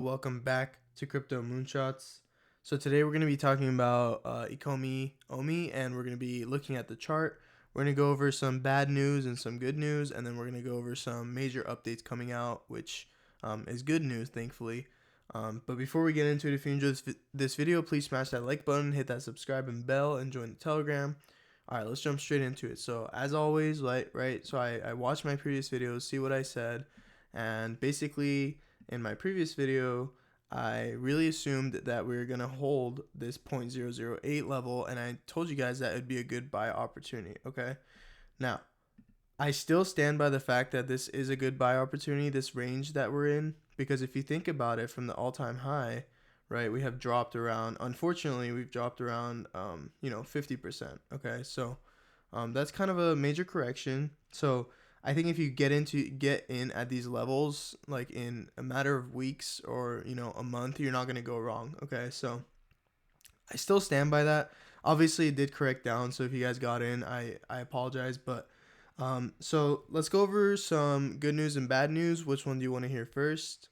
Welcome back to Crypto Moonshots. So today we're going to be talking about Ecomi Omi, and we're going to be looking at the chart. We're going to go over some bad news and some good news, and then we're going to go over some major updates coming out, which is good news, thankfully. But before we get into it, if you enjoyed this video, please smash that like button, hit that subscribe and bell, and join the Telegram. All right, let's jump straight into it. So as always, so I watched my previous videos, see what I said, and basically in my previous video, I really assumed that we were going to hold this 0.008 level, and I told you guys that it would be a good buy opportunity, okay? Now, I still stand by the fact that this is a good buy opportunity, this range that we're in, because if you think about it from the all-time high, right, we have dropped around, unfortunately, we've dropped around, 50%, okay? So that's kind of a major correction. So I think if you get in at these levels, like in a matter of weeks or a month, you're not gonna go wrong. Okay, so I still stand by that. Obviously, it did correct down, so if you guys got in, I apologize. But so let's go over some good news and bad news. Which one do you want to hear first?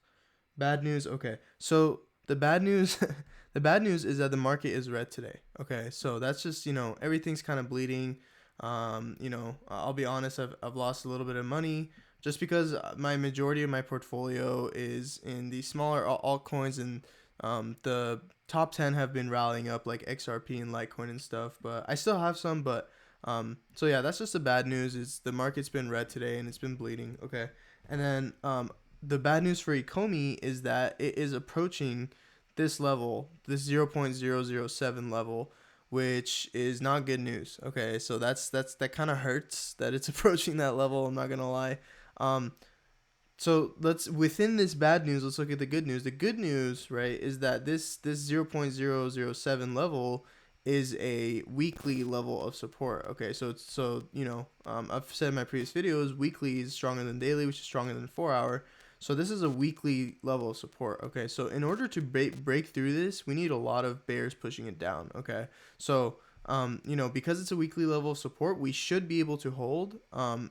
Bad news. Okay, so the bad news, the bad news is that the market is red today. Okay, so that's just everything's kind of bleeding. I'll be honest, I've lost a little bit of money just because my majority of my portfolio is in the smaller altcoins, and the top 10 have been rallying up like XRP and Litecoin and stuff, but I still have some. But so yeah, that's just the bad news, is the market's been red today and it's been bleeding. Okay, and then the bad news for Ecomi is that it is approaching this level, this 0.007 level, which is not good news. Okay, so that kind of hurts that it's approaching that level. I'm not gonna lie. So within this bad news, let's look at the good news. The good news, right, is that this 0.007 level is a weekly level of support. Okay, so I've said in my previous videos, weekly is stronger than daily, which is stronger than 4 hour. So this is a weekly level of support. Okay, so in order to break through this, we need a lot of bears pushing it down. Okay, so because it's a weekly level of support, we should be able to hold.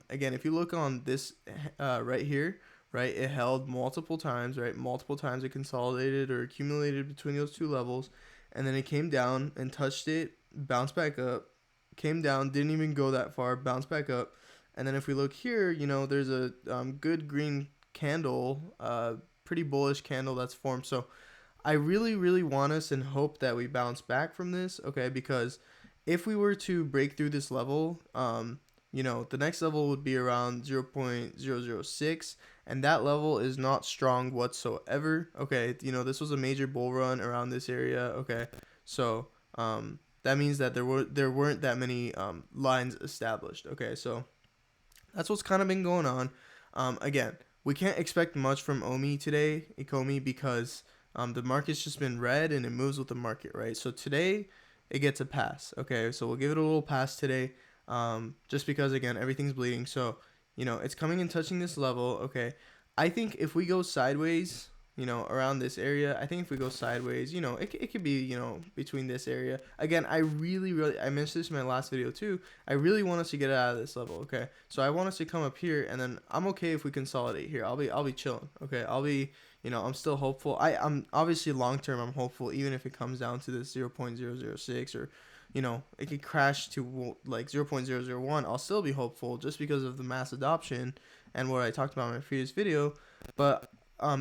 Again, if you look on this right here, right, it held multiple times, right, multiple times it consolidated or accumulated between those two levels, and then it came down and touched it, bounced back up, came down, didn't even go that far, bounced back up, and then if we look here, there's a good green candle, pretty bullish candle that's formed. So I really want us and hope that we bounce back from this, okay? Because if we were to break through this level, the next level would be around 0.006, and that level is not strong whatsoever. Okay, this was a major bull run around this area. Okay, so that means that there weren't that many lines established. Okay, so that's what's kind of been going on. Again, we can't expect much from Ecomi, because the market's just been red and it moves with the market, right? So today it gets a pass. Okay, so we'll give it a little pass today, just because, again, everything's bleeding. So it's coming and touching this level. Okay, I think if we go sideways, around this area, I think if we go sideways, it could be, between this area. Again, I mentioned this in my last video too. I really want us to get out of this level. Okay, so I want us to come up here, and then I'm okay if we consolidate here. I'll be chilling. Okay, I'm still hopeful. I'm obviously long term, I'm hopeful, even if it comes down to this 0.006, or it could crash to like 0.001. I'll still be hopeful just because of the mass adoption and what I talked about in my previous video. But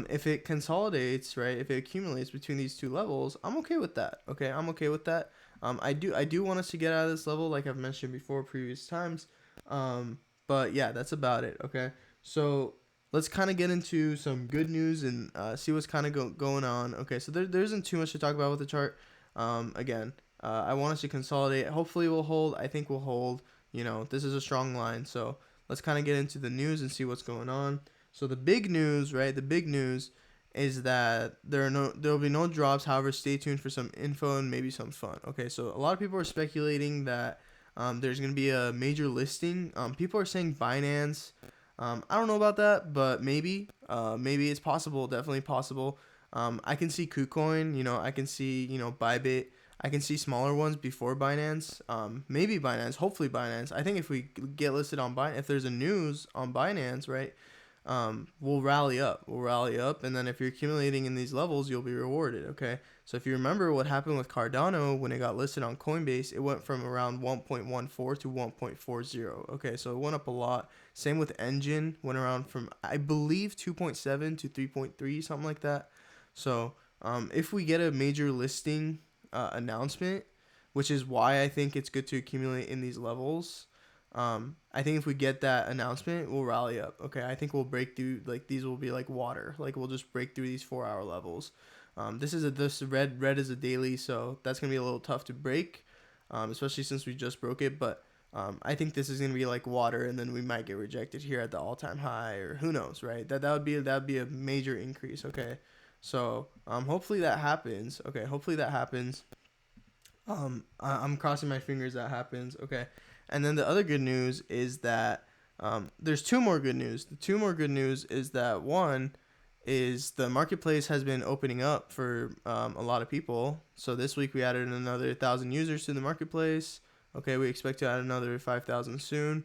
if it consolidates, right, if it accumulates between these two levels, I'm okay with that. Okay, I'm okay with that. I do want us to get out of this level, like I've mentioned before previous times. But yeah, that's about it. Okay, so let's kind of get into some good news and see what's kind of going on. Okay, so there isn't too much to talk about with the chart. Again, I want us to consolidate. Hopefully we'll hold. I think we'll hold. This is a strong line. So let's kind of get into the news and see what's going on. So the big news, right? The big news is that there will be no drops. However, stay tuned for some info and maybe some fun. Okay, so a lot of people are speculating that there's going to be a major listing. People are saying Binance. I don't know about that, but maybe it's possible. Definitely possible. I can see Kucoin. I can see Bybit. I can see smaller ones before Binance. Maybe Binance. Hopefully Binance. I think if we get listed on Binance, if there's a news on Binance, right? will rally up. Will rally up, and then if you're accumulating in these levels, you'll be rewarded. Okay, so if you remember what happened with Cardano when it got listed on Coinbase, it went from around 1.14 to 1.40. Okay, so it went up a lot. Same with Engine, went around from I believe 2.7 to 3.3, something like that. So if we get a major listing announcement, which is why I think it's good to accumulate in these levels. I think if we get that announcement, we'll rally up. Okay, I think we'll break through. Like these will be like water. Like we'll just break through these 4 hour levels. This red is a daily, so that's gonna be a little tough to break, especially since we just broke it. But I think this is gonna be like water, and then we might get rejected here at the all time high, or who knows, right? That would be a major increase. Okay, so hopefully that happens. Okay, hopefully that happens. I'm crossing my fingers that happens. Okay. And then the other good news is that there's two more good news. The two more good news is that one is the marketplace has been opening up for a lot of people. So this week we added another 1,000 users to the marketplace. Okay, we expect to add another 5,000 soon.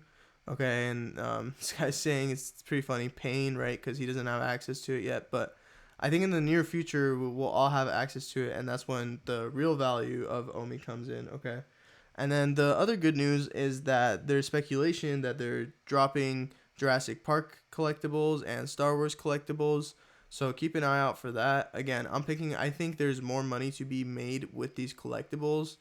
Okay, and this guy's saying it's pretty funny, pain, right? Because he doesn't have access to it yet. But I think in the near future we'll all have access to it, and that's when the real value of Omi comes in. Okay. And then the other good news is that there's speculation that they're dropping Jurassic Park collectibles and Star Wars collectibles. So keep an eye out for that. Again, I think there's more money to be made with these collectibles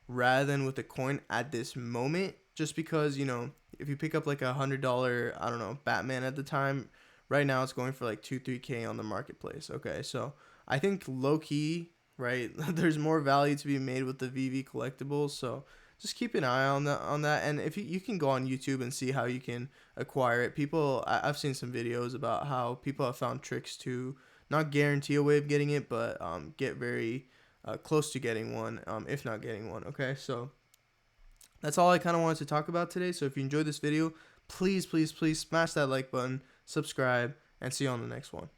rather than with the coin at this moment. Just because, if you pick up like $100, I don't know, Batman at the time, right now it's going for like 2-3K on the marketplace. Okay, so I think low key, right? There's more value to be made with the VV collectibles, so just keep an eye on that. And if you can go on YouTube and see how you can acquire it. I've seen some videos about how people have found tricks to not guarantee a way of getting it, but get very close to getting one, if not getting one. Okay, so that's all I kind of wanted to talk about today. So if you enjoyed this video, please smash that like button, subscribe, and see you on the next one.